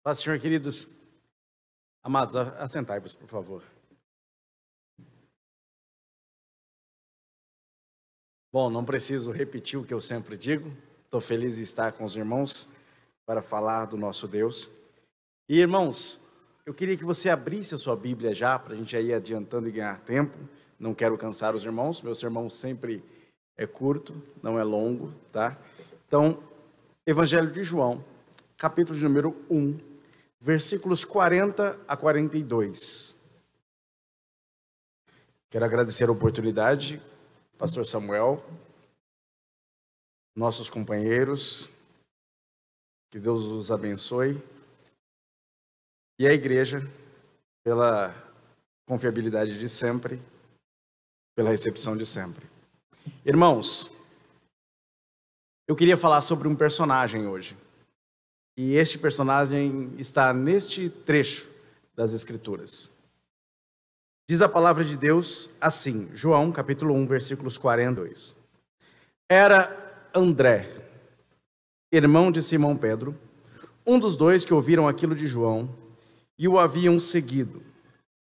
Paz, Senhor, queridos, amados, assentai-vos, por favor. Bom, não preciso repetir o que eu sempre digo. Estou feliz de estar com os irmãos para falar do nosso Deus. E, irmãos, eu queria que você abrisse a sua Bíblia já, para a gente ir adiantando e ganhar tempo. Não quero cansar os irmãos, meu sermão sempre é curto, não é longo, tá? Então, Evangelho de João, capítulo de número 1. Versículos 40 a 42. Quero agradecer a oportunidade, pastor Samuel, nossos companheiros, que Deus os abençoe, e a igreja, pela confiabilidade de sempre, pela recepção de sempre. Irmãos, eu queria falar sobre um personagem hoje. E este personagem está neste trecho das Escrituras. Diz a palavra de Deus assim, João, capítulo 1, versículos 42. Era André, irmão de Simão Pedro, um dos dois que ouviram aquilo de João e o haviam seguido.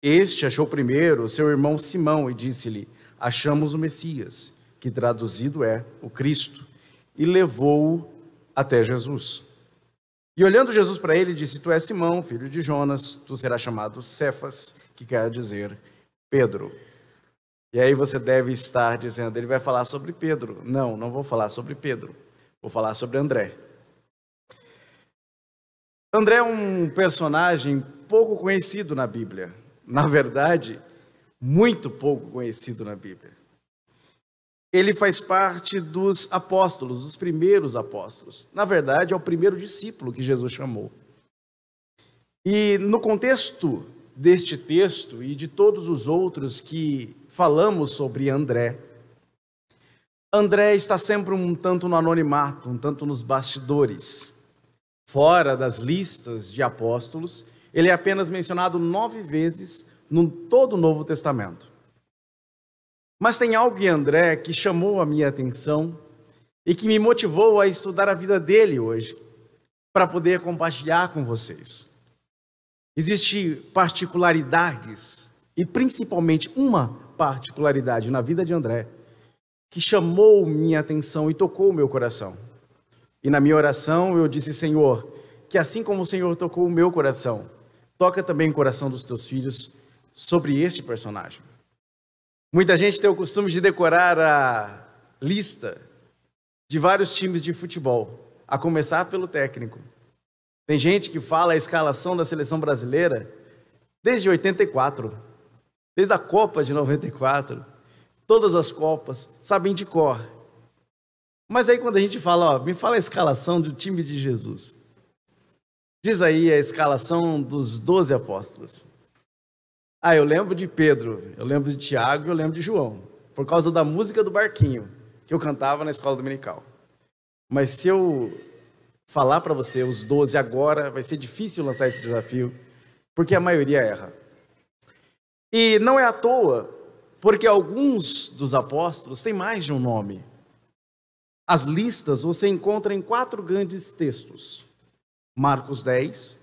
Este achou primeiro seu irmão Simão e disse-lhe: achamos o Messias, que traduzido é o Cristo, e levou-o até Jesus. E olhando Jesus para ele, disse: tu és Simão, filho de Jonas, tu serás chamado Cefas, que quer dizer Pedro. E aí você deve estar dizendo, ele vai falar sobre Pedro. Não, não vou falar sobre Pedro, vou falar sobre André. André é um personagem pouco conhecido na Bíblia. Na verdade, muito pouco conhecido na Bíblia. Ele faz parte dos apóstolos, dos primeiros apóstolos. Na verdade, é o primeiro discípulo que Jesus chamou. E no contexto deste texto e de todos os outros que falamos sobre André, André está sempre um tanto no anonimato, um tanto nos bastidores. Fora das listas de apóstolos, ele é apenas mencionado 9 vezes no todo o Novo Testamento. Mas tem algo em André que chamou a minha atenção e que me motivou a estudar a vida dele hoje, para poder compartilhar com vocês. Existem particularidades, e principalmente uma particularidade na vida de André, que chamou minha atenção e tocou o meu coração. E na minha oração eu disse: Senhor, que assim como o Senhor tocou o meu coração, toca também o coração dos teus filhos sobre este personagem. Muita gente tem o costume de decorar a lista de vários times de futebol, a começar pelo técnico. Tem gente que fala a escalação da seleção brasileira desde 84, desde a Copa de 94, todas as Copas, sabem de cor. Mas aí quando a gente fala, me fala a escalação do time de Jesus. Diz aí a escalação dos 12 apóstolos. Eu lembro de Pedro, eu lembro de Tiago e eu lembro de João, por causa da música do barquinho, que eu cantava na escola dominical. Mas se eu falar para você os 12 agora, vai ser difícil lançar esse desafio, porque a maioria erra. E não é à toa, porque alguns dos apóstolos têm mais de um nome. As listas você encontra em 4 grandes textos. Mateus 10,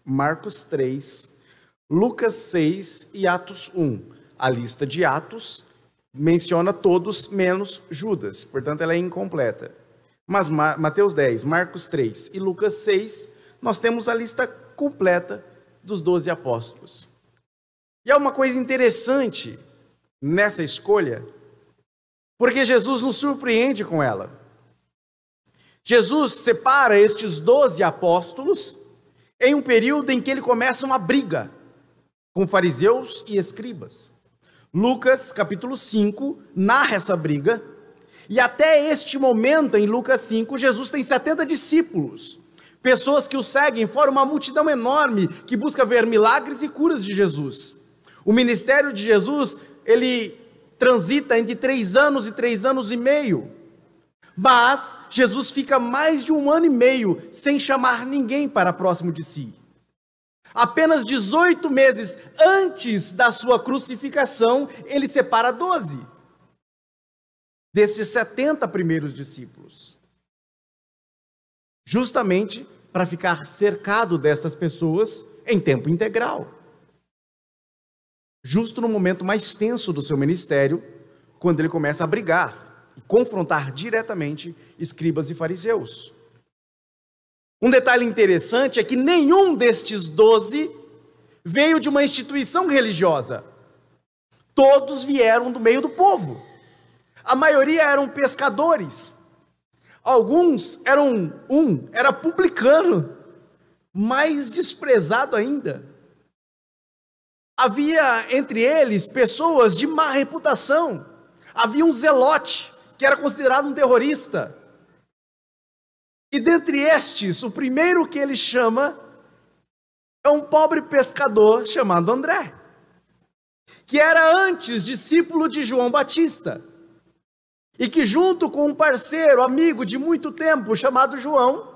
Marcos 3, Lucas 6 e Atos 1. A lista de Atos menciona todos menos Judas, portanto ela é incompleta. Mas Mateus 10, Marcos 3 e Lucas 6, nós temos a lista completa dos 12 apóstolos. E há uma coisa interessante nessa escolha, porque Jesus nos surpreende com ela. Jesus separa estes 12 apóstolos em um período em que ele começa uma briga com fariseus e escribas. Lucas, capítulo 5, narra essa briga, e até este momento, em Lucas 5, Jesus tem 70 discípulos, pessoas que o seguem, fora uma multidão enorme, que busca ver milagres e curas de Jesus. O ministério de Jesus, ele transita entre 3 anos e 3 anos e meio, mas Jesus fica mais de 1 ano e meio, sem chamar ninguém para próximo de si. Apenas 18 meses antes da sua crucificação, ele separa 12 desses 70 primeiros discípulos. Justamente para ficar cercado destas pessoas em tempo integral. Justo no momento mais tenso do seu ministério, quando ele começa a brigar e confrontar diretamente escribas e fariseus. Um detalhe interessante é que nenhum destes 12 veio de uma instituição religiosa. Todos vieram do meio do povo. A maioria eram pescadores. Alguns era publicano, mais desprezado ainda. Havia entre eles pessoas de má reputação. Havia um zelote, que era considerado um terrorista. E dentre estes, o primeiro que ele chama é um pobre pescador chamado André, que era antes discípulo de João Batista, e que junto com um parceiro, amigo de muito tempo, chamado João,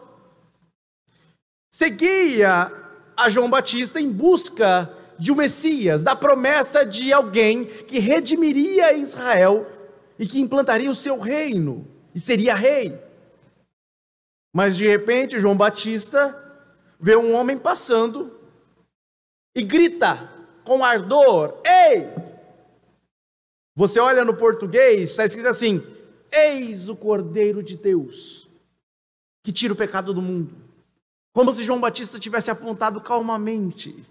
seguia a João Batista em busca de um Messias, da promessa de alguém que redimiria Israel e que implantaria o seu reino e seria rei. Mas de repente João Batista vê um homem passando e grita com ardor: ei! Você olha no português, está escrito assim: eis o Cordeiro de Deus, que tira o pecado do mundo. Como se João Batista tivesse apontado calmamente.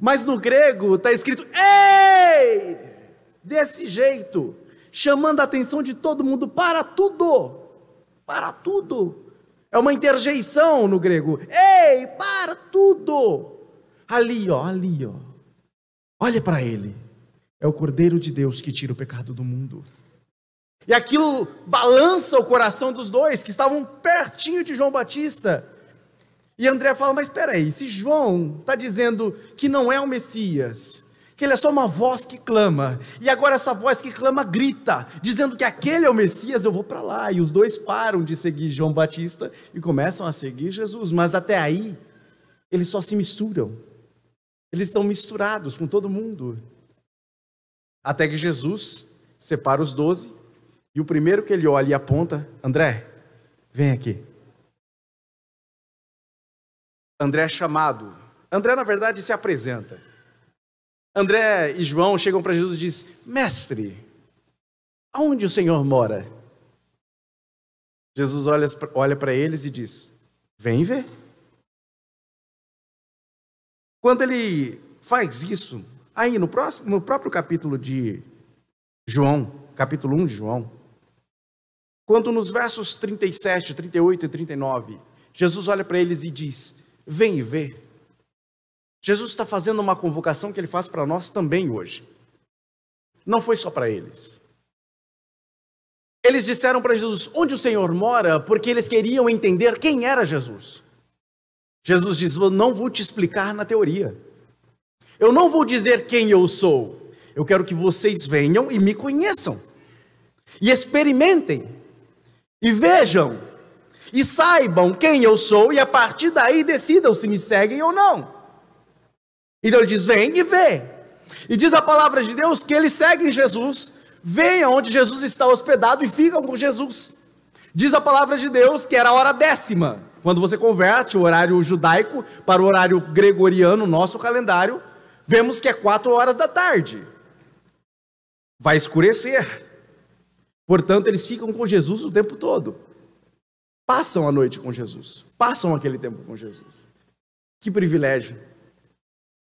Mas no grego está escrito: ei! Desse jeito, chamando a atenção de todo mundo para tudo. Para tudo. É uma interjeição no grego. Ei, para tudo. Ali, ó. Olha para ele. É o Cordeiro de Deus que tira o pecado do mundo. E aquilo balança o coração dos dois, que estavam pertinho de João Batista. E André fala: mas espera aí, se João está dizendo que não é o Messias, que ele é só uma voz que clama, e agora essa voz que clama grita, dizendo que aquele é o Messias, eu vou para lá. E os dois param de seguir João Batista e começam a seguir Jesus. Mas até aí, eles só se misturam. Eles estão misturados com todo mundo. Até que Jesus separa os 12, e o primeiro que ele olha e aponta: André, vem aqui. André é chamado. André, na verdade, se apresenta. André e João chegam para Jesus e dizem: mestre, aonde o Senhor mora? Jesus olha para eles e diz: vem ver. Quando ele faz isso, aí no próprio capítulo de João, capítulo 1 de João, quando nos versos 37, 38 e 39, Jesus olha para eles e diz: vem e vê. Jesus está fazendo uma convocação que ele faz para nós também hoje. Não foi só para eles. Eles disseram para Jesus: onde o Senhor mora? Porque eles queriam entender quem era Jesus. Jesus diz: eu não vou te explicar na teoria. Eu não vou dizer quem eu sou. Eu quero que vocês venham e me conheçam. E experimentem. E vejam. E saibam quem eu sou. E a partir daí decidam se me seguem ou não. Então ele diz: vem e vê. E diz a palavra de Deus que eles seguem Jesus, vêm aonde Jesus está hospedado e ficam com Jesus. Diz a palavra de Deus que era a hora 10ª. Quando você converte o horário judaico para o horário gregoriano, nosso calendário, vemos que é 4 da tarde. Vai escurecer. Portanto, eles ficam com Jesus o tempo todo. Passam a noite com Jesus. Passam aquele tempo com Jesus. Que privilégio.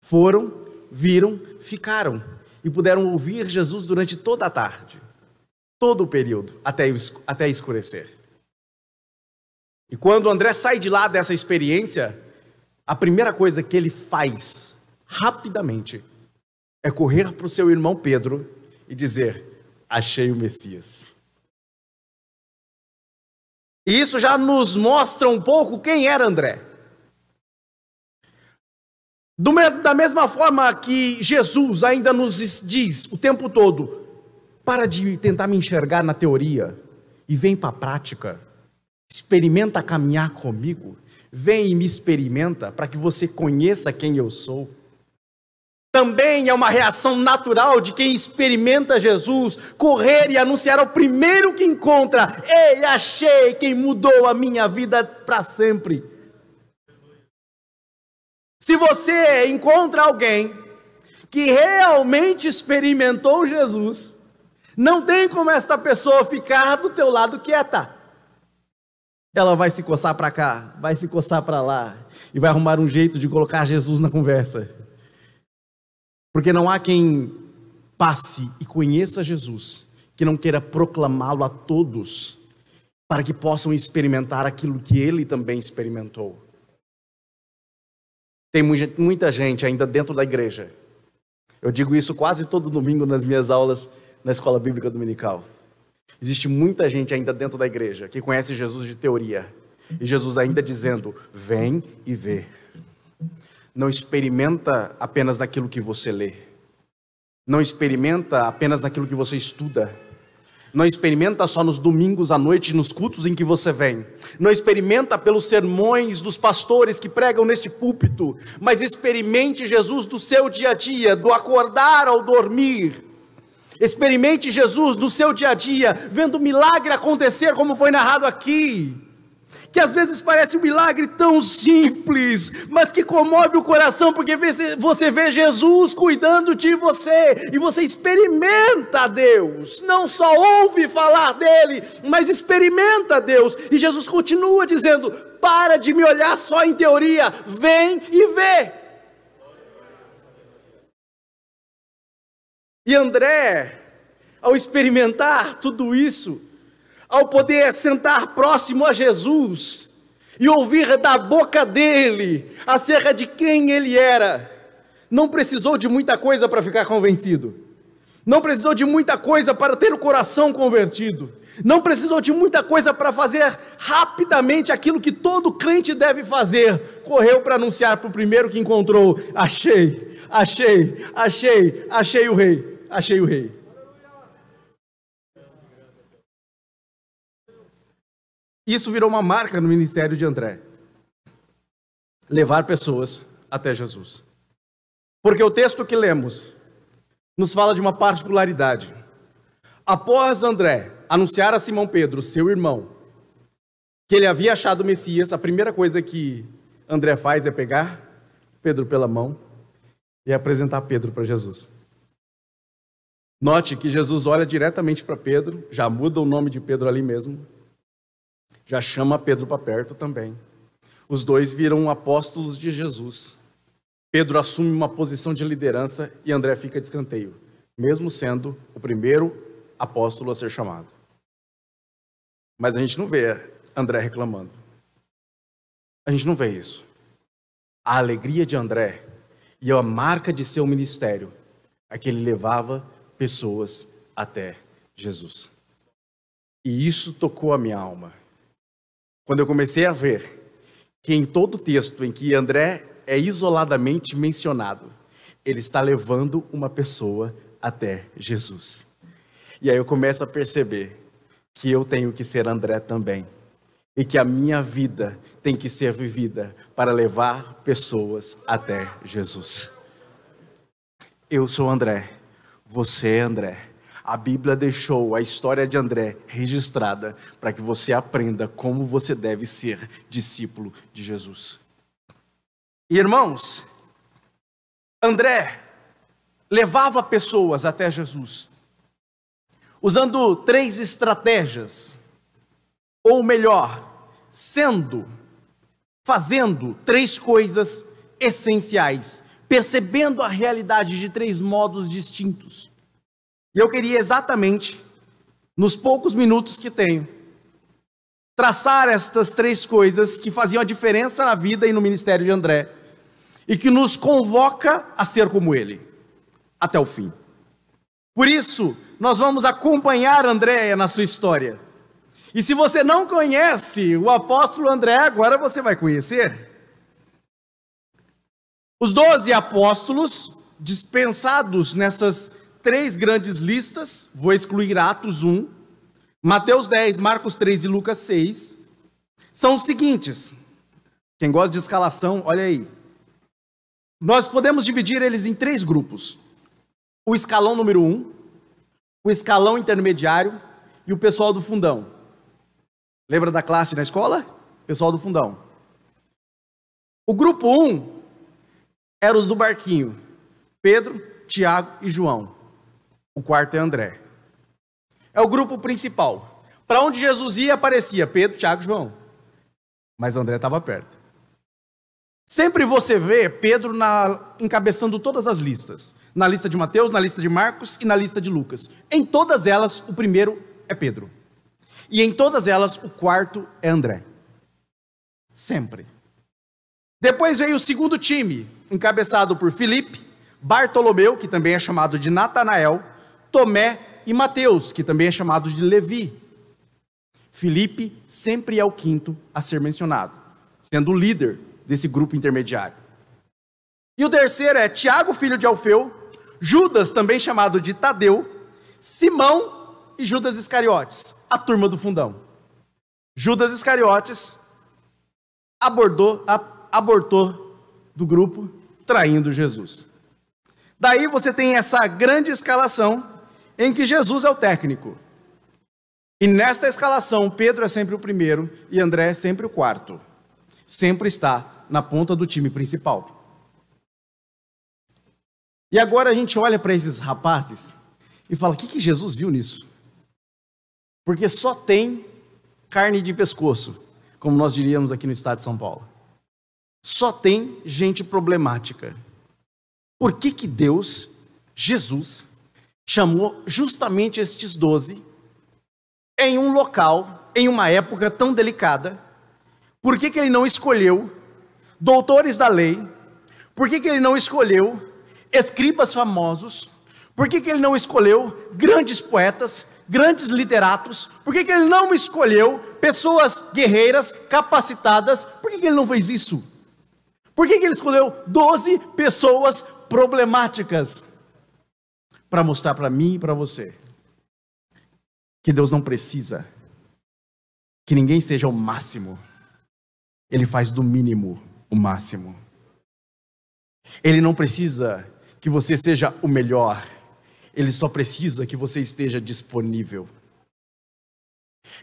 Foram, viram, ficaram e puderam ouvir Jesus durante toda a tarde, todo o período, até escurecer. E quando André sai de lá dessa experiência, a primeira coisa que ele faz, rapidamente, é correr para o seu irmão Pedro e dizer: achei o Messias. E isso já nos mostra um pouco quem era André. Da mesma forma que Jesus ainda nos diz o tempo todo: para de tentar me enxergar na teoria e vem para a prática, experimenta caminhar comigo, vem e me experimenta para que você conheça quem eu sou. Também é uma reação natural de quem experimenta Jesus, correr e anunciar ao primeiro que encontra: ei, achei quem mudou a minha vida para sempre. Se você encontra alguém que realmente experimentou Jesus, não tem como esta pessoa ficar do teu lado quieta. Ela vai se coçar para cá, vai se coçar para lá, e vai arrumar um jeito de colocar Jesus na conversa. Porque não há quem passe e conheça Jesus que não queira proclamá-lo a todos, para que possam experimentar aquilo que ele também experimentou. Tem muita gente ainda dentro da igreja. Eu digo isso quase todo domingo nas minhas aulas na escola bíblica dominical. Existe muita gente ainda dentro da igreja que conhece Jesus de teoria. E Jesus ainda dizendo: vem e vê. Não experimenta apenas naquilo que você lê. Não experimenta apenas naquilo que você estuda. Não experimenta só nos domingos à noite, nos cultos em que você vem. Não experimenta pelos sermões dos pastores que pregam neste púlpito. Mas experimente Jesus do seu dia a dia, do acordar ao dormir. Experimente Jesus no seu dia a dia, vendo o milagre acontecer como foi narrado aqui. Que às vezes parece um milagre tão simples, mas que comove o coração, porque você vê Jesus cuidando de você, e você experimenta Deus, não só ouve falar dele, mas experimenta Deus. E Jesus continua dizendo: para de me olhar só em teoria, vem e vê. E André, ao experimentar tudo isso, ao poder sentar próximo a Jesus e ouvir da boca dele acerca de quem ele era, não precisou de muita coisa para ficar convencido, não precisou de muita coisa para ter o coração convertido, não precisou de muita coisa para fazer rapidamente aquilo que todo crente deve fazer: correu para anunciar para o primeiro que encontrou: achei o rei, achei o rei. Isso virou uma marca no ministério de André: levar pessoas até Jesus. Porque o texto que lemos nos fala de uma particularidade. Após André anunciar a Simão Pedro, seu irmão, que ele havia achado o Messias, a primeira coisa que André faz é pegar Pedro pela mão e apresentar Pedro para Jesus. Note que Jesus olha diretamente para Pedro, já muda o nome de Pedro ali mesmo, já chama Pedro para perto também. Os dois viram apóstolos de Jesus. Pedro assume uma posição de liderança e André fica de escanteio, mesmo sendo o primeiro apóstolo a ser chamado. Mas a gente não vê André reclamando. A gente não vê isso. A alegria de André e a marca de seu ministério é que ele levava pessoas até Jesus. E isso tocou a minha alma. Quando eu comecei a ver que em todo o texto em que André é isoladamente mencionado, ele está levando uma pessoa até Jesus. E aí eu começo a perceber que eu tenho que ser André também. E que a minha vida tem que ser vivida para levar pessoas até Jesus. Eu sou André, você é André. A Bíblia deixou a história de André registrada para que você aprenda como você deve ser discípulo de Jesus. E, irmãos, André levava pessoas até Jesus, usando 3 estratégias, ou melhor, fazendo 3 coisas essenciais, percebendo a realidade de 3 modos distintos. E eu queria exatamente, nos poucos minutos que tenho, traçar estas 3 coisas que faziam a diferença na vida e no ministério de André, e que nos convoca a ser como ele, até o fim. Por isso, nós vamos acompanhar André na sua história. E se você não conhece o apóstolo André, agora você vai conhecer. Os 12 apóstolos, dispensados nessas 3 grandes listas, vou excluir Atos 1, Mateus 10, Marcos 3 e Lucas 6, são os seguintes. Quem gosta de escalação, olha aí. Nós podemos dividir eles em 3 grupos. O escalão número 1, o escalão intermediário e o pessoal do fundão. Lembra da classe na escola? Pessoal do fundão. O grupo 1 era os do barquinho. Pedro, Tiago e João. O quarto é André. É o grupo principal. Para onde Jesus ia, aparecia Pedro, Tiago e João. Mas André estava perto. Sempre você vê Pedro encabeçando todas as listas. Na lista de Mateus, na lista de Marcos e na lista de Lucas. Em todas elas, o primeiro é Pedro. E em todas elas, o quarto é André. Sempre. Depois veio o segundo time, encabeçado por Filipe, Bartolomeu, que também é chamado de Natanael, Tomé e Mateus, que também é chamado de Levi. Filipe sempre é o quinto a ser mencionado, sendo o líder desse grupo intermediário. E o terceiro é Tiago, filho de Alfeu, Judas, também chamado de Tadeu, Simão e Judas Iscariotes, a turma do fundão. Judas Iscariotes abortou do grupo, traindo Jesus. Daí você tem essa grande escalação em que Jesus é o técnico. E nesta escalação, Pedro é sempre o primeiro e André é sempre o quarto. Sempre está na ponta do time principal. E agora a gente olha para esses rapazes e fala, o que Jesus viu nisso? Porque só tem carne de pescoço, como nós diríamos aqui no estado de São Paulo. Só tem gente problemática. Por que Deus, Jesus, chamou justamente estes 12 em um local, em uma época tão delicada? Por que Ele não escolheu doutores da lei? Por que Ele não escolheu escribas famosos? Por que Ele não escolheu grandes poetas, grandes literatos? Por que Ele não escolheu pessoas guerreiras, capacitadas? Por que Ele não fez isso? Por que Ele escolheu 12 pessoas problemáticas? Para mostrar para mim e para você que Deus não precisa que ninguém seja o máximo. Ele faz do mínimo o máximo. Ele não precisa que você seja o melhor. Ele só precisa que você esteja disponível.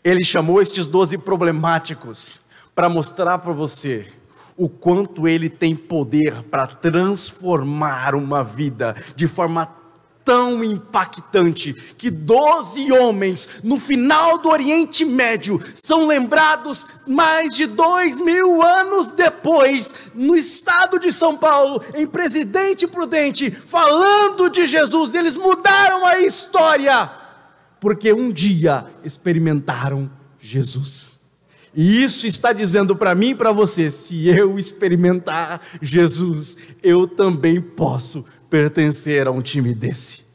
Ele chamou estes 12 problemáticos para mostrar para você o quanto Ele tem poder para transformar uma vida de forma tão impactante, que 12 homens no final do Oriente Médio são lembrados mais de 2000 anos depois, no estado de São Paulo, em Presidente Prudente, falando de Jesus. Eles mudaram a história, porque um dia experimentaram Jesus. E isso está dizendo para mim e para você, se eu experimentar Jesus, eu também posso pertencer a um time desse.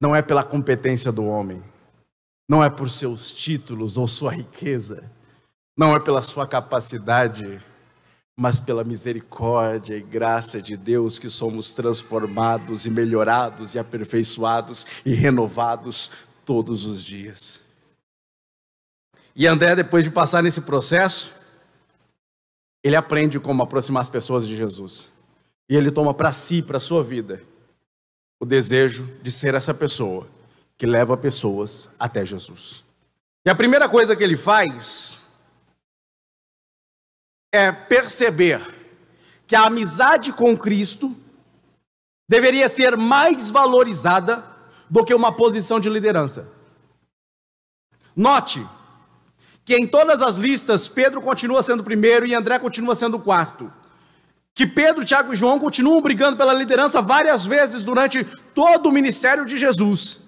Não é pela competência do homem, não é por seus títulos ou sua riqueza, não é pela sua capacidade, mas pela misericórdia e graça de Deus que somos transformados e melhorados e aperfeiçoados e renovados todos os dias. E André, depois de passar nesse processo, ele aprende como aproximar as pessoas de Jesus. E ele toma para si, para a sua vida, o desejo de ser essa pessoa que leva pessoas até Jesus. E a primeira coisa que ele faz é perceber que a amizade com Cristo deveria ser mais valorizada do que uma posição de liderança. Note que em todas as listas, Pedro continua sendo o primeiro e André continua sendo o quarto. Que Pedro, Tiago e João continuam brigando pela liderança várias vezes durante todo o ministério de Jesus.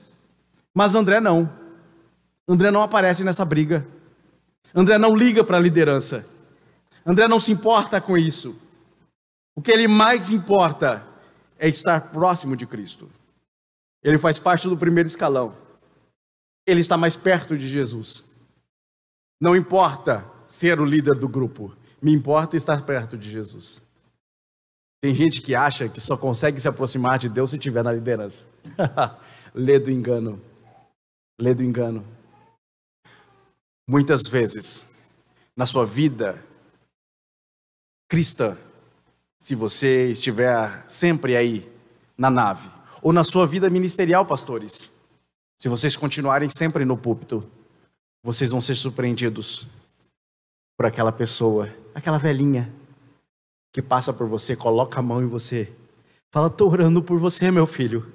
Mas André não. André não aparece nessa briga. André não liga para a liderança. André não se importa com isso. O que ele mais importa é estar próximo de Cristo. Ele faz parte do primeiro escalão. Ele está mais perto de Jesus. Não importa ser o líder do grupo, me importa estar perto de Jesus. Tem gente que acha que só consegue se aproximar de Deus se estiver na liderança. Lê do engano. Lê do engano. Muitas vezes, na sua vida, cristã, se você estiver sempre aí na nave, ou na sua vida ministerial, pastores, se vocês continuarem sempre no púlpito, vocês vão ser surpreendidos por aquela pessoa, aquela velhinha, que passa por você, coloca a mão em você, fala: estou orando por você, meu filho.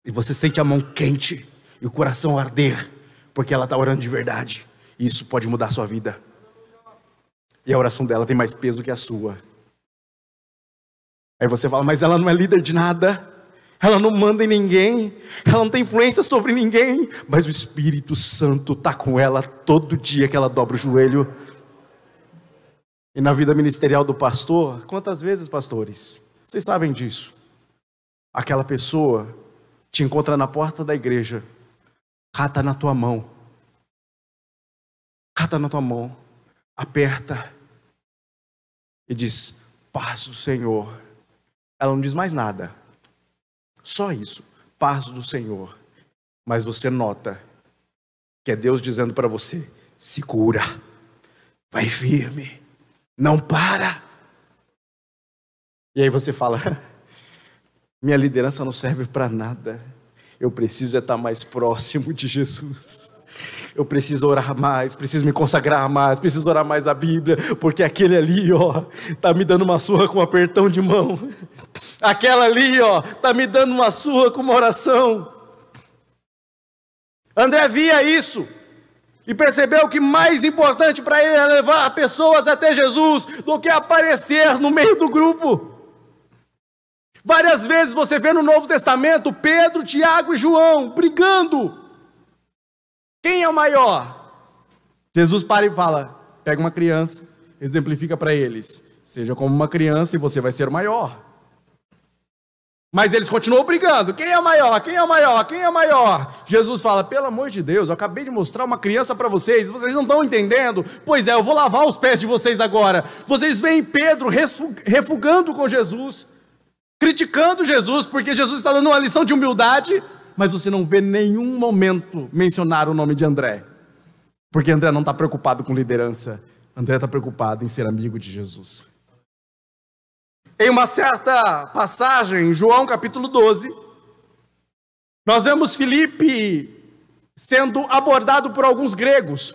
E você sente a mão quente e o coração arder, porque ela está orando de verdade. E isso pode mudar a sua vida. E a oração dela tem mais peso que a sua. Aí você fala: mas ela não é líder de nada, ela não manda em ninguém, ela não tem influência sobre ninguém, mas o Espírito Santo está com ela todo dia que ela dobra o joelho. E na vida ministerial do pastor, quantas vezes, pastores, vocês sabem disso, aquela pessoa te encontra na porta da igreja, cata na tua mão, aperta e diz: paz do Senhor. Ela não diz mais nada, só isso, paz do Senhor. Mas você nota que é Deus dizendo para você: segura, vai firme, não para. E aí você fala: minha liderança não serve para nada, eu preciso estar mais próximo de Jesus, eu preciso orar mais, preciso me consagrar mais, preciso orar mais a Bíblia, porque aquele ali, tá me dando uma surra com um apertão de mão, aquela ali, tá me dando uma surra com uma oração. André via isso e percebeu que mais importante para ele é levar pessoas até Jesus do que aparecer no meio do grupo. Várias vezes você vê no Novo Testamento Pedro, Tiago e João brigando. Quem é o maior? Jesus para e fala: pega uma criança, exemplifica para eles: seja como uma criança e você vai ser o maior. Mas eles continuam brigando: quem é o maior? Quem é o maior? Quem é o maior? Jesus fala: pelo amor de Deus, eu acabei de mostrar uma criança para vocês, vocês não estão entendendo? Pois é, eu vou lavar os pés de vocês agora. Vocês veem Pedro refugando com Jesus, criticando Jesus, porque Jesus está dando uma lição de humildade, mas você não vê nenhum momento mencionar o nome de André, porque André não está preocupado com liderança, André está preocupado em ser amigo de Jesus. Em uma certa passagem, em João capítulo 12, nós vemos Filipe sendo abordado por alguns gregos,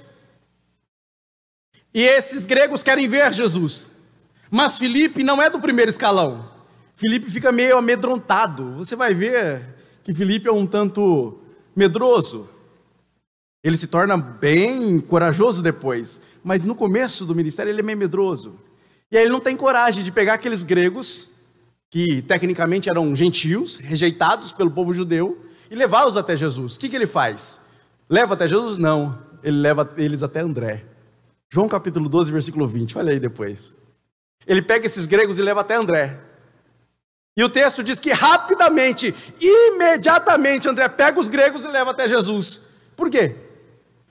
e esses gregos querem ver Jesus, mas Filipe não é do primeiro escalão. Filipe fica meio amedrontado. Você vai ver que Filipe é um tanto medroso. Ele se torna bem corajoso depois, mas no começo do ministério ele é meio medroso. E aí ele não tem coragem de pegar aqueles gregos, que tecnicamente eram gentios, rejeitados pelo povo judeu, e levá-los até Jesus. O que ele faz? Leva até Jesus? Não. Ele leva eles até André. João capítulo 12, versículo 20. Olha aí depois. Ele pega esses gregos e leva até André. E o texto diz que rapidamente, imediatamente, André pega os gregos e leva até Jesus. Por quê?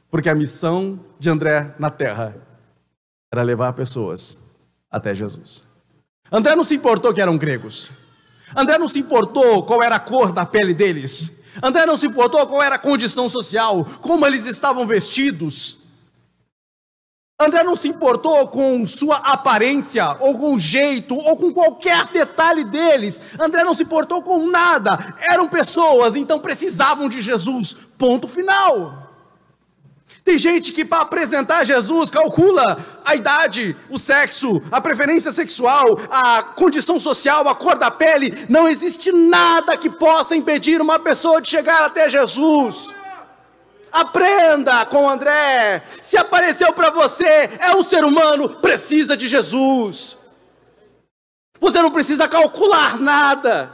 Porque a missão de André na terra era levar pessoas até Jesus. André não se importou que eram gregos. André não se importou qual era a cor da pele deles. André não se importou qual era a condição social, como eles estavam vestidos. André não se importou com sua aparência, ou com o jeito, ou com qualquer detalhe deles. André não se importou com nada. Eram pessoas, então precisavam de Jesus. Ponto final. Tem gente que para apresentar Jesus calcula a idade, o sexo, a preferência sexual, a condição social, a cor da pele. Não existe nada que possa impedir uma pessoa de chegar até Jesus. Aprenda com André. Se apareceu para você, é um ser humano, precisa de Jesus. Você não precisa calcular nada.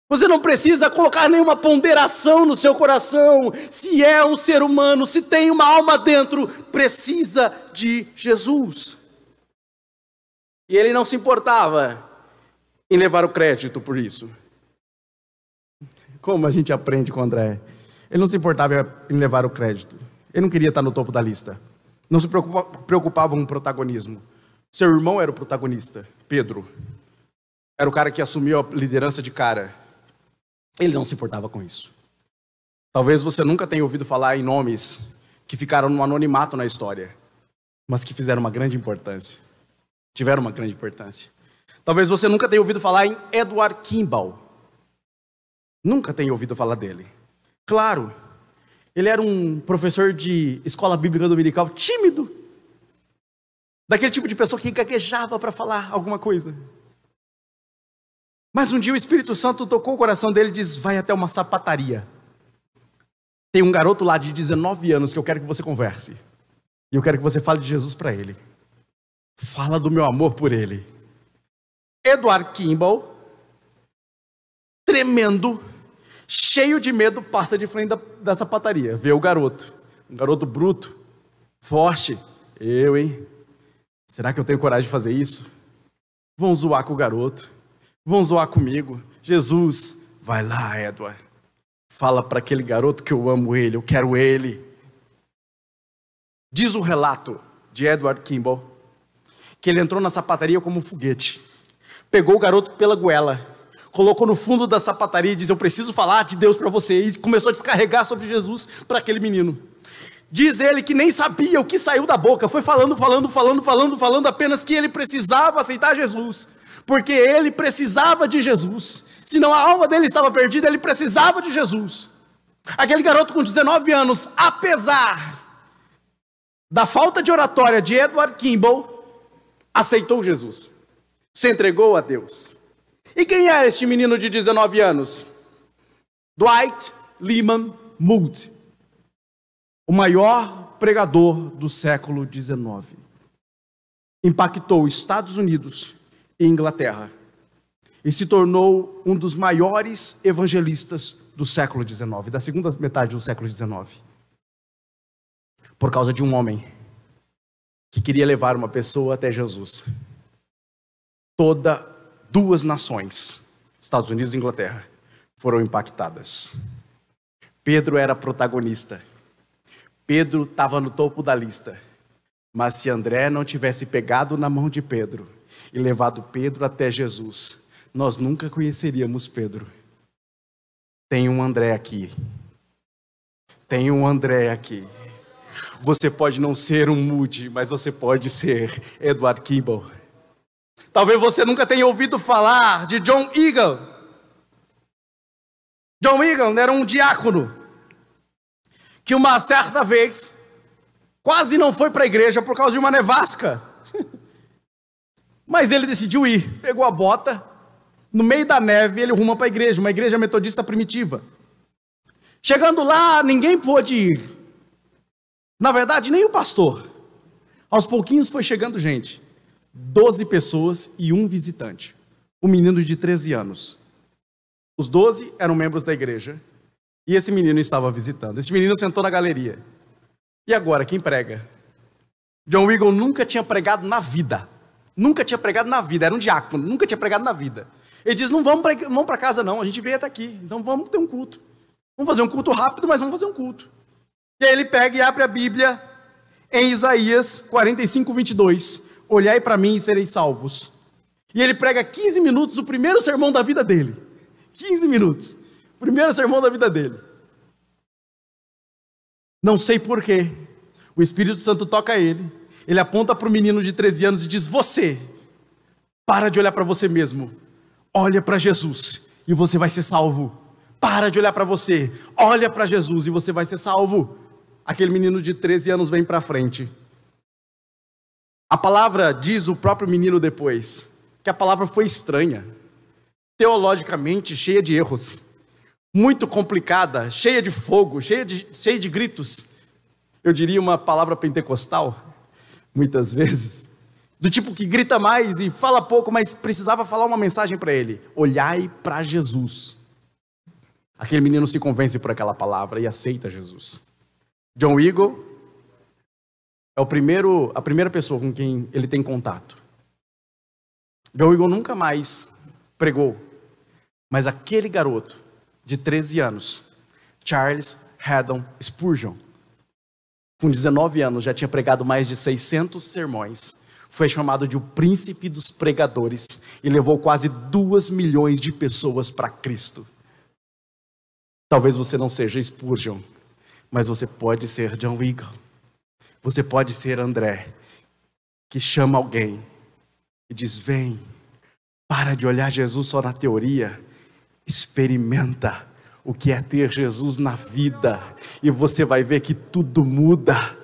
Você não precisa colocar nenhuma ponderação no seu coração. Se é um ser humano, se tem uma alma dentro, precisa de Jesus. E ele não se importava em levar o crédito por isso. Como a gente aprende com André? Ele não se importava em levar o crédito. Ele não queria estar no topo da lista. Não se preocupava com o protagonismo. Seu irmão era o protagonista, Pedro. Era o cara que assumiu a liderança de cara. Ele não se importava com isso. Talvez você nunca tenha ouvido falar em nomes que ficaram no anonimato na história, mas que fizeram uma grande importância. tiveram uma grande importância. Talvez você nunca tenha ouvido falar em Edward Kimball. Nunca tenha ouvido falar dele. Claro, ele era um professor de escola bíblica dominical tímido. Daquele tipo de pessoa que gaguejava para falar alguma coisa. Mas um dia o Espírito Santo tocou o coração dele e disse: vai até uma sapataria. Tem um garoto lá de 19 anos que eu quero que você converse. E eu quero que você fale de Jesus para ele. Fala do meu amor por ele. Edward Kimball, tremendo, cheio de medo, passa de frente da sapataria. Vê o garoto. Um garoto bruto, forte. Hein? Será que eu tenho coragem de fazer isso? Vão zoar com o garoto. Vão zoar comigo. Jesus, vai lá, Edward. Fala para aquele garoto que eu amo ele, eu quero ele. Diz o relato de Edward Kimball que ele entrou na sapataria como um foguete. Pegou o garoto pela goela, colocou no fundo da sapataria e disse: eu preciso falar de Deus para você. E começou a descarregar sobre Jesus para aquele menino. Diz ele que nem sabia o que saiu da boca. Foi falando, apenas que ele precisava aceitar Jesus. Porque ele precisava de Jesus. Senão a alma dele estava perdida, ele precisava de Jesus. Aquele garoto com 19 anos, apesar da falta de oratória de Edward Kimball, aceitou Jesus. Se entregou a Deus. E quem era este menino de 19 anos? Dwight Lyman Moody, o maior pregador do século XIX. Impactou Estados Unidos e Inglaterra. E se tornou um dos maiores evangelistas do século XIX, da segunda metade do século XIX. Por causa de um homem que queria levar uma pessoa até Jesus. Duas nações, Estados Unidos e Inglaterra, foram impactadas. Pedro era protagonista. Pedro estava no topo da lista. Mas se André não tivesse pegado na mão de Pedro e levado Pedro até Jesus, nós nunca conheceríamos Pedro. Tem um André aqui. Tem um André aqui. Você pode não ser um Moody, mas você pode ser Edward Kimball. Talvez você nunca tenha ouvido falar de John Eagle. John Eagle era um diácono que uma certa vez quase não foi para a igreja por causa de uma nevasca. Mas ele decidiu ir, pegou a bota, no meio da neve ele ruma para a igreja, uma igreja metodista primitiva. Chegando lá, ninguém pôde ir. Na verdade, nem o pastor. Aos pouquinhos foi chegando gente. 12 pessoas e um visitante. Um menino de 13 anos. Os 12 eram membros da igreja. E esse menino estava visitando. Esse menino sentou na galeria. E agora, quem prega? John Eagle nunca tinha pregado na vida. Nunca tinha pregado na vida. Era um diácono, nunca tinha pregado na vida. Ele diz: não vamos para casa não, a gente veio até aqui. Então vamos ter um culto. Vamos fazer um culto rápido, mas vamos fazer um culto. E aí ele pega e abre a Bíblia em Isaías 45, 22. Olhai para mim e sereis salvos. E ele prega 15 minutos, o primeiro sermão da vida dele. 15 minutos. Primeiro sermão da vida dele. Não sei porquê. O Espírito Santo toca ele. Ele aponta para o menino de 13 anos e diz: você, para de olhar para você mesmo. Olha para Jesus e você vai ser salvo. Para de olhar para você. Olha para Jesus e você vai ser salvo. Aquele menino de 13 anos vem para frente. A palavra diz, o próprio menino depois, que a palavra foi estranha. Teologicamente cheia de erros. Muito complicada, cheia de fogo, cheia de gritos. Eu diria uma palavra pentecostal, muitas vezes. Do tipo que grita mais e fala pouco, mas precisava falar uma mensagem para ele. Olhai para Jesus. Aquele menino se convence por aquela palavra e aceita Jesus. John Eagle é a primeira pessoa com quem ele tem contato. John Eagle nunca mais pregou, mas aquele garoto de 13 anos, Charles Haddon Spurgeon, com 19 anos já tinha pregado mais de 600 sermões, foi chamado de o príncipe dos pregadores e levou quase 2 milhões de pessoas para Cristo. Talvez você não seja Spurgeon, mas você pode ser John Eagle. Você pode ser André, que chama alguém e diz: vem, para de olhar Jesus só na teoria, experimenta o que é ter Jesus na vida, e você vai ver que tudo muda.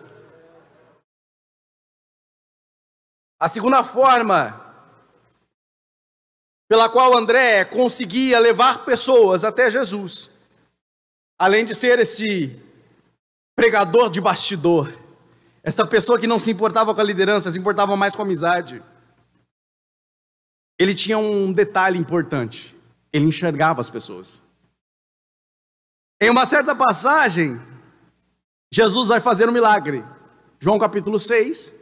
A segunda forma pela qual André conseguia levar pessoas até Jesus, além de ser esse pregador de bastidor, esta pessoa que não se importava com a liderança, se importava mais com a amizade, ele tinha um detalhe importante: ele enxergava as pessoas. Em uma certa passagem, Jesus vai fazer um milagre. João capítulo 6,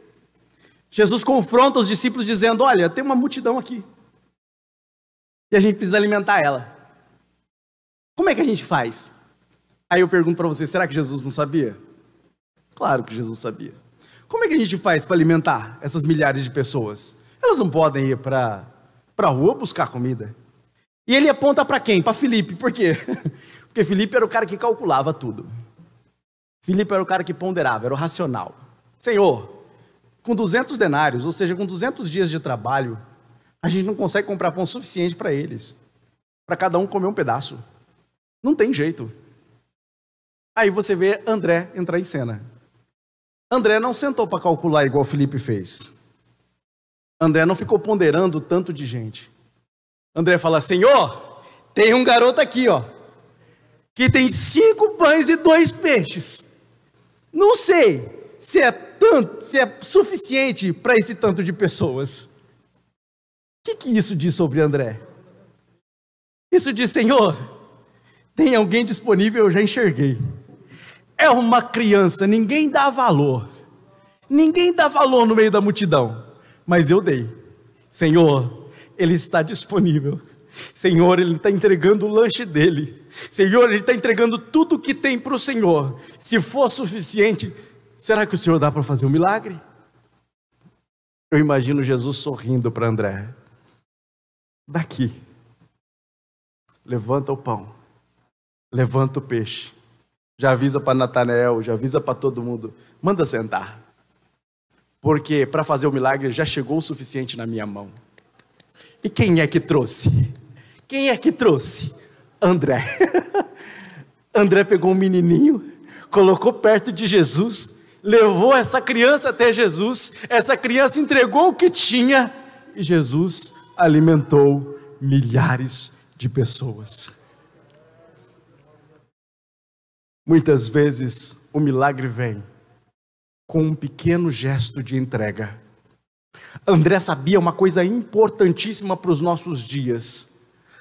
Jesus confronta os discípulos dizendo: olha, tem uma multidão aqui, e a gente precisa alimentar ela. Como é que a gente faz? Aí eu pergunto para você, será que Jesus não sabia? Claro que Jesus sabia. Como é que a gente faz para alimentar essas milhares de pessoas? Elas não podem ir para a rua buscar comida. E ele aponta para quem? Para Filipe. Por quê? Porque Filipe era o cara que calculava tudo. Filipe era o cara que ponderava, era o racional. Senhor, com 200 denários, ou seja, com 200 dias de trabalho, a gente não consegue comprar pão suficiente para eles, para cada um comer um pedaço. Não tem jeito. Aí você vê André entrar em cena. André não sentou para calcular igual Filipe fez. André não ficou ponderando tanto de gente. André fala: Senhor, tem um garoto aqui, ó, que tem 5 pães e 2 peixes. Não sei se é suficiente para esse tanto de pessoas. O que isso diz sobre André? Isso diz: Senhor, tem alguém disponível, eu já enxerguei. É uma criança, ninguém dá valor. Ninguém dá valor no meio da multidão. Mas eu dei. Senhor, ele está disponível. Senhor, ele está entregando o lanche dele. Senhor, ele está entregando tudo que tem para o Senhor. Se for suficiente, será que o Senhor dá para fazer um milagre? Eu imagino Jesus sorrindo para André. Daqui. Levanta o pão. Levanta o peixe. Já avisa para Natanael, já avisa para todo mundo. Manda sentar. Porque para fazer o milagre já chegou o suficiente na minha mão. E quem é que trouxe? Quem é que trouxe? André. André pegou um menininho, colocou perto de Jesus, levou essa criança até Jesus, essa criança entregou o que tinha, e Jesus alimentou milhares de pessoas. Muitas vezes o milagre vem com um pequeno gesto de entrega. André sabia uma coisa importantíssima para os nossos dias: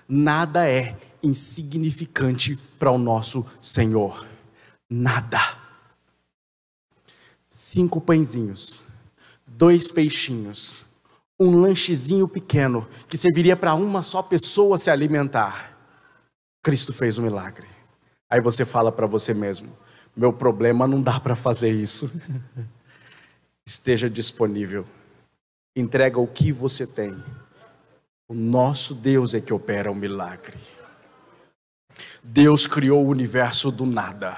nada é insignificante para o nosso Senhor. Nada. 5 pãezinhos, 2 peixinhos, um lanchezinho pequeno que serviria para uma só pessoa se alimentar. Cristo fez um milagre. Aí você fala para você mesmo: meu problema não dá para fazer isso. Esteja disponível. Entrega o que você tem. O nosso Deus é que opera o milagre. Deus criou o universo do nada.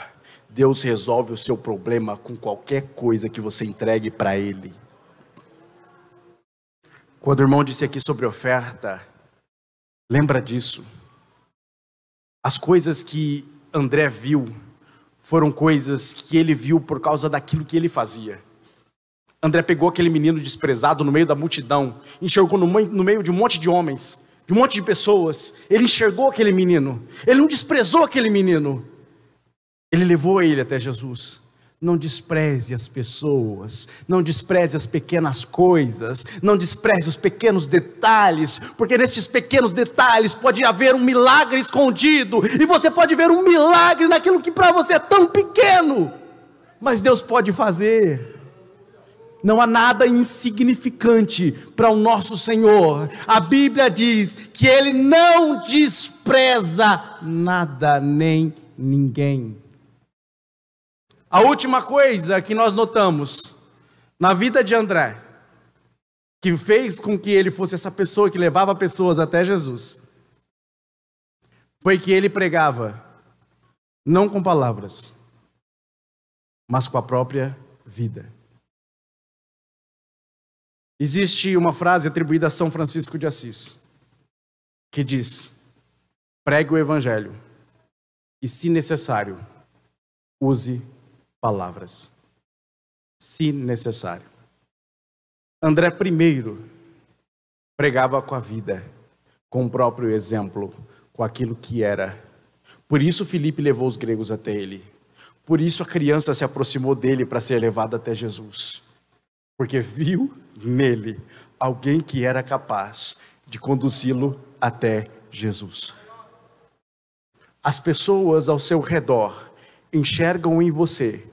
Deus resolve o seu problema com qualquer coisa que você entregue para Ele. Quando o irmão disse aqui sobre oferta, lembra disso. As coisas que André viu foram coisas que ele viu por causa daquilo que ele fazia. André pegou aquele menino desprezado no meio da multidão, enxergou no meio de um monte de homens, de um monte de pessoas. Ele enxergou aquele menino, ele não desprezou aquele menino, ele levou ele até Jesus. Não despreze as pessoas, não despreze as pequenas coisas, não despreze os pequenos detalhes, porque nesses pequenos detalhes pode haver um milagre escondido, e você pode ver um milagre naquilo que para você é tão pequeno, mas Deus pode fazer. Não há nada insignificante para o nosso Senhor. A Bíblia diz que Ele não despreza nada nem ninguém. A última coisa que nós notamos na vida de André, que fez com que ele fosse essa pessoa que levava pessoas até Jesus, foi que ele pregava, não com palavras, mas com a própria vida. Existe uma frase atribuída a São Francisco de Assis, que diz: pregue o evangelho e, se necessário, use palavras. Se necessário. André primeiro pregava com a vida, com o próprio exemplo, com aquilo que era. Por isso Filipe levou os gregos até ele. Por isso a criança se aproximou dele para ser levada até Jesus. Porque viu nele alguém que era capaz de conduzi-lo até Jesus. As pessoas ao seu redor enxergam em você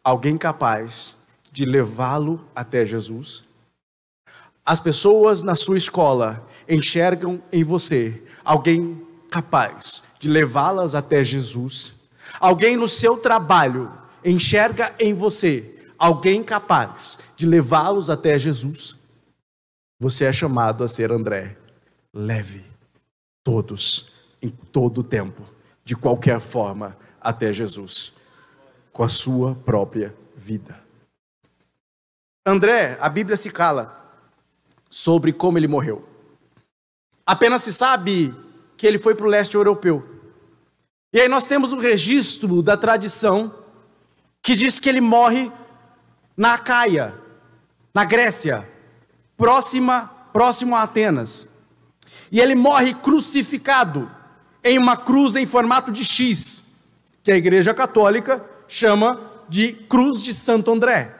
alguém capaz de levá-lo até Jesus. As pessoas na sua escola enxergam em você alguém capaz de levá-las até Jesus. Alguém no seu trabalho enxerga em você alguém capaz de levá-los até Jesus. Você é chamado a ser André. Leve todos, em todo o tempo, de qualquer forma, até Jesus, com a sua própria vida. André, a Bíblia se cala sobre como ele morreu. Apenas se sabe que ele foi para o leste europeu. E aí nós temos um registro da tradição que diz que ele morre na Acaia, na Grécia, próximo a Atenas. E ele morre crucificado em uma cruz em formato de X, que a Igreja Católica chama de Cruz de Santo André.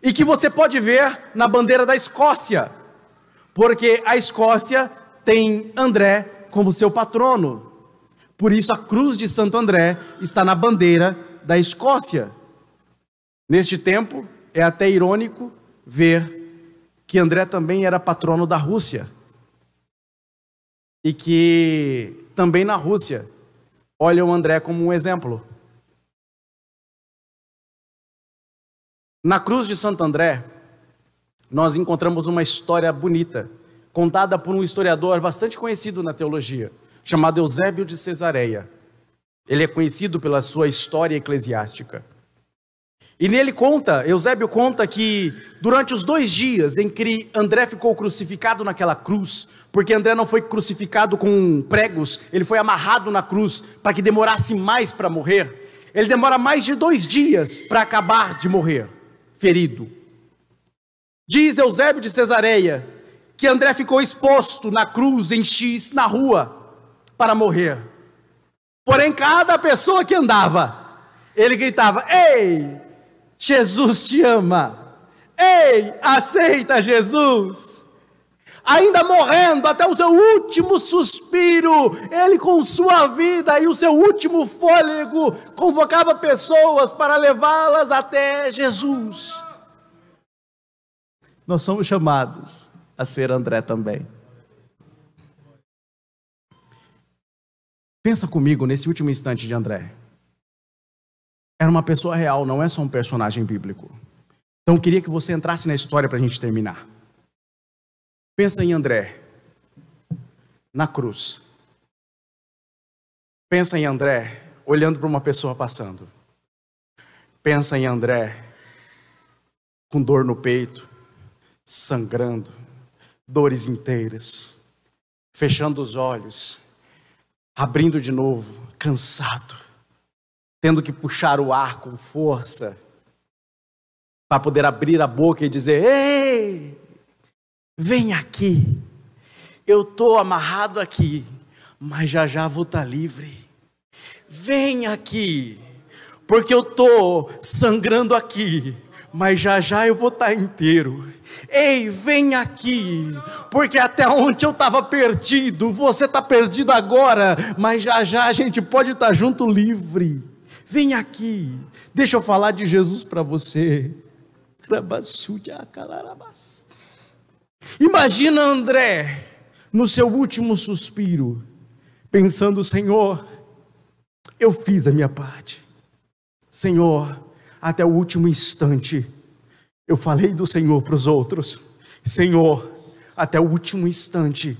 E que você pode ver na bandeira da Escócia, porque a Escócia tem André como seu patrono. Por isso a cruz de Santo André está na bandeira da Escócia. Neste tempo, é até irônico ver que André também era patrono da Rússia. E que também na Rússia olham André como um exemplo. Na cruz de Santo André, nós encontramos uma história bonita, contada por um historiador bastante conhecido na teologia, chamado Eusébio de Cesareia. Ele é conhecido pela sua história eclesiástica. E nele Eusébio conta que durante os 2 dias em que André ficou crucificado naquela cruz, porque André não foi crucificado com pregos, ele foi amarrado na cruz para que demorasse mais para morrer. Ele demora mais de 2 dias para acabar de morrer, ferido. Diz Eusébio de Cesareia que André ficou exposto na cruz em X, na rua, para morrer. Porém, cada pessoa que andava, ele gritava: ei, Jesus te ama, ei, aceita Jesus. Ainda morrendo até o seu último suspiro, ele com sua vida e o seu último fôlego, convocava pessoas para levá-las até Jesus. Nós somos chamados a ser André também. Pensa comigo nesse último instante de André. Era uma pessoa real, não é só um personagem bíblico. Então eu queria que você entrasse na história para a gente terminar. Pensa em André, na cruz. Pensa em André, olhando para uma pessoa passando. Pensa em André, com dor no peito, sangrando, dores inteiras, fechando os olhos, abrindo de novo, cansado, tendo que puxar o ar com força, para poder abrir a boca e dizer: ei, vem aqui, eu estou amarrado aqui, mas já já vou estar livre. Vem aqui, porque eu estou sangrando aqui, mas já já eu vou estar inteiro. Ei, vem aqui, porque até onde eu estava perdido, você está perdido agora, mas já já a gente pode estar junto livre. Vem aqui, deixa eu falar de Jesus para você. Imagina André, no seu último suspiro, pensando: Senhor, eu fiz a minha parte. Senhor, até o último instante, eu falei do Senhor para os outros. Senhor, até o último instante,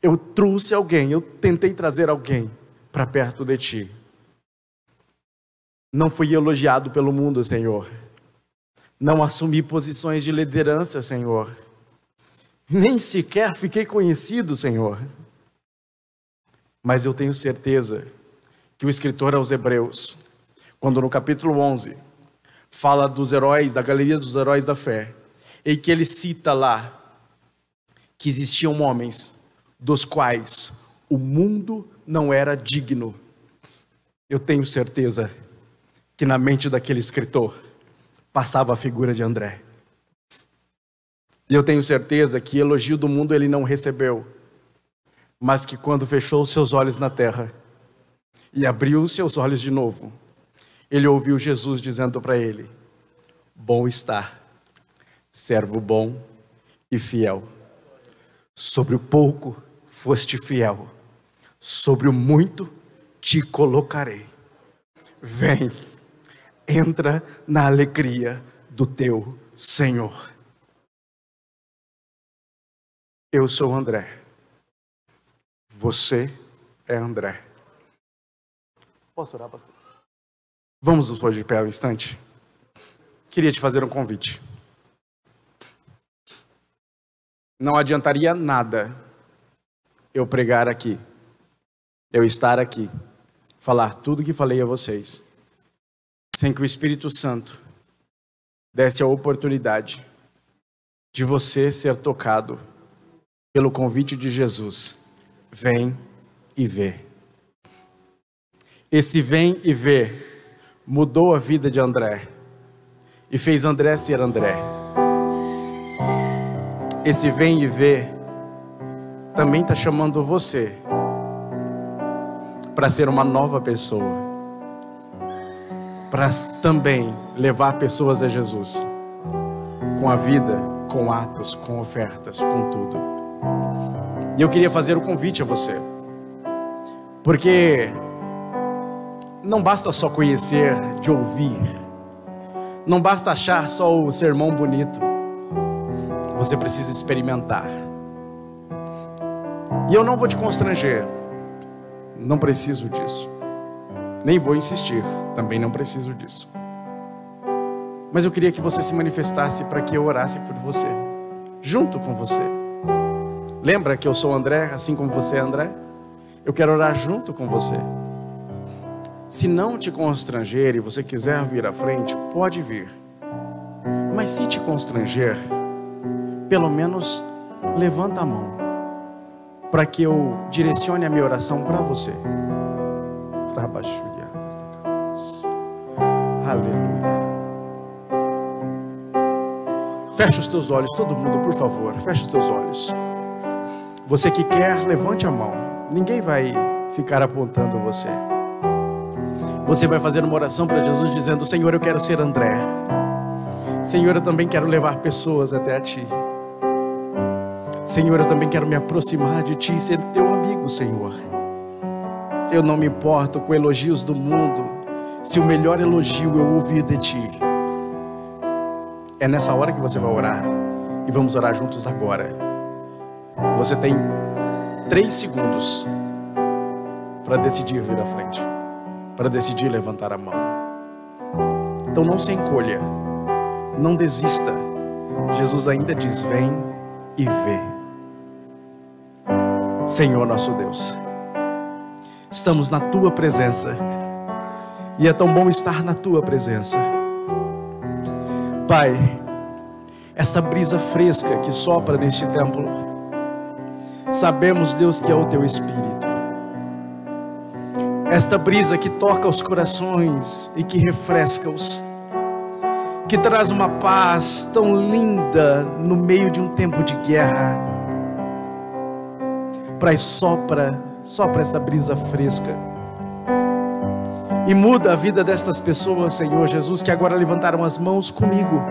eu trouxe alguém, eu tentei trazer alguém para perto de Ti. Não fui elogiado pelo mundo, Senhor. Não assumi posições de liderança, Senhor. Nem sequer fiquei conhecido, Senhor. Mas eu tenho certeza que o escritor aos Hebreus, quando no capítulo 11, fala dos heróis, da galeria dos heróis da fé, e que ele cita lá que existiam homens dos quais o mundo não era digno. Eu tenho certeza que na mente daquele escritor passava a figura de André. E eu tenho certeza que elogio do mundo ele não recebeu, mas que quando fechou os seus olhos na terra e abriu os seus olhos de novo, ele ouviu Jesus dizendo para ele: bom está, servo bom e fiel. Sobre o pouco foste fiel, sobre o muito te colocarei. Vem, entra na alegria do teu Senhor. Eu sou André. Você é André. Posso orar, pastor? Vamos nos pôr de pé um instante? Queria te fazer um convite. Não adiantaria nada eu pregar aqui, eu estar aqui, falar tudo que falei a vocês, sem que o Espírito Santo desse a oportunidade de você ser tocado pelo convite de Jesus. Vem e vê. Esse vem e vê mudou a vida de André e fez André ser André. Esse vem e vê também está chamando você para ser uma nova pessoa, para também levar pessoas a Jesus, com a vida, com atos, com ofertas, com tudo. E eu queria fazer o convite a você, porque não basta só conhecer de ouvir, não basta achar só o sermão bonito, você precisa experimentar. E eu não vou te constranger, não preciso disso, nem vou insistir, também não preciso disso. Mas eu queria que você se manifestasse para que eu orasse por você, junto com você. Lembra que eu sou André, assim como você é André? Eu quero orar junto com você. Se não te constranger e você quiser vir à frente, pode vir. Mas se te constranger, pelo menos levanta a mão, para que eu direcione a minha oração para você. Aleluia. Fecha os teus olhos, todo mundo, por favor, fecha os teus olhos. Você que quer, levante a mão. Ninguém vai ficar apontando você. Você vai fazer uma oração para Jesus dizendo: Senhor, eu quero ser André. Senhor, eu também quero levar pessoas até a Ti. Senhor, eu também quero me aproximar de Ti e ser Teu amigo, Senhor. Eu não me importo com elogios do mundo, se o melhor elogio eu ouvir de Ti. É nessa hora que você vai orar, e vamos orar juntos agora. Você tem 3 segundos para decidir vir à frente, para decidir levantar a mão. Então não se encolha, não desista. Jesus ainda diz: vem e vê. Senhor nosso Deus, estamos na Tua presença, e é tão bom estar na Tua presença. Pai, esta brisa fresca que sopra neste templo, sabemos, Deus, que é o Teu Espírito. Esta brisa que toca os corações e que refresca-os, que traz uma paz tão linda no meio de um tempo de guerra. Pai, sopra esta brisa fresca e muda a vida destas pessoas, Senhor Jesus, que agora levantaram as mãos comigo.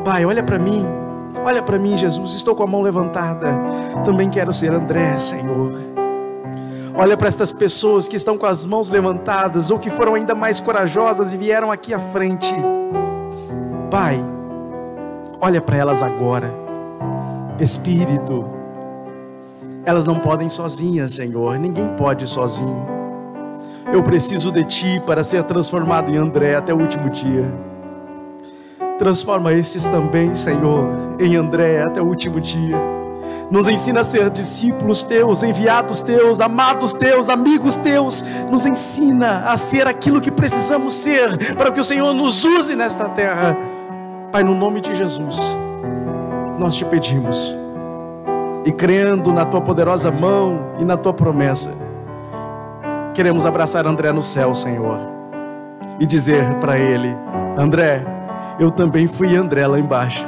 Pai, olha para mim, Jesus, estou com a mão levantada, também quero ser André, Senhor. Olha para estas pessoas que estão com as mãos levantadas, ou que foram ainda mais corajosas e vieram aqui à frente. Pai, olha para elas agora. Espírito, elas não podem sozinhas, Senhor, ninguém pode sozinho. Eu preciso de Ti para ser transformado em André até o último dia. Transforma estes também, Senhor, em André até o último dia. Nos ensina a ser discípulos teus, enviados teus, amados teus, amigos teus. Nos ensina a ser aquilo que precisamos ser, para que o Senhor nos use nesta terra. Pai, no nome de Jesus, nós te pedimos, e crendo na tua poderosa mão e na tua promessa, queremos abraçar André no céu, Senhor, e dizer para ele: André, eu também fui André lá embaixo,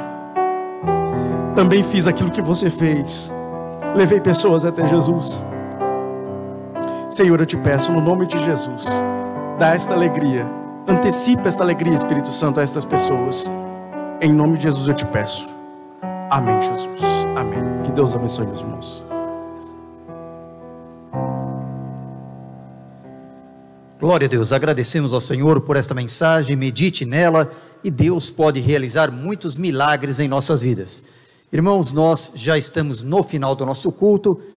também fiz aquilo que você fez, levei pessoas até Jesus. Senhor, eu te peço no nome de Jesus, dá esta alegria, antecipa esta alegria, Espírito Santo, a estas pessoas. Em nome de Jesus eu te peço. Amém, Jesus. Amém. Que Deus abençoe, meus irmãos. Glória a Deus. Agradecemos ao Senhor por esta mensagem. Medite nela e Deus pode realizar muitos milagres em nossas vidas. Irmãos, nós já estamos no final do nosso culto.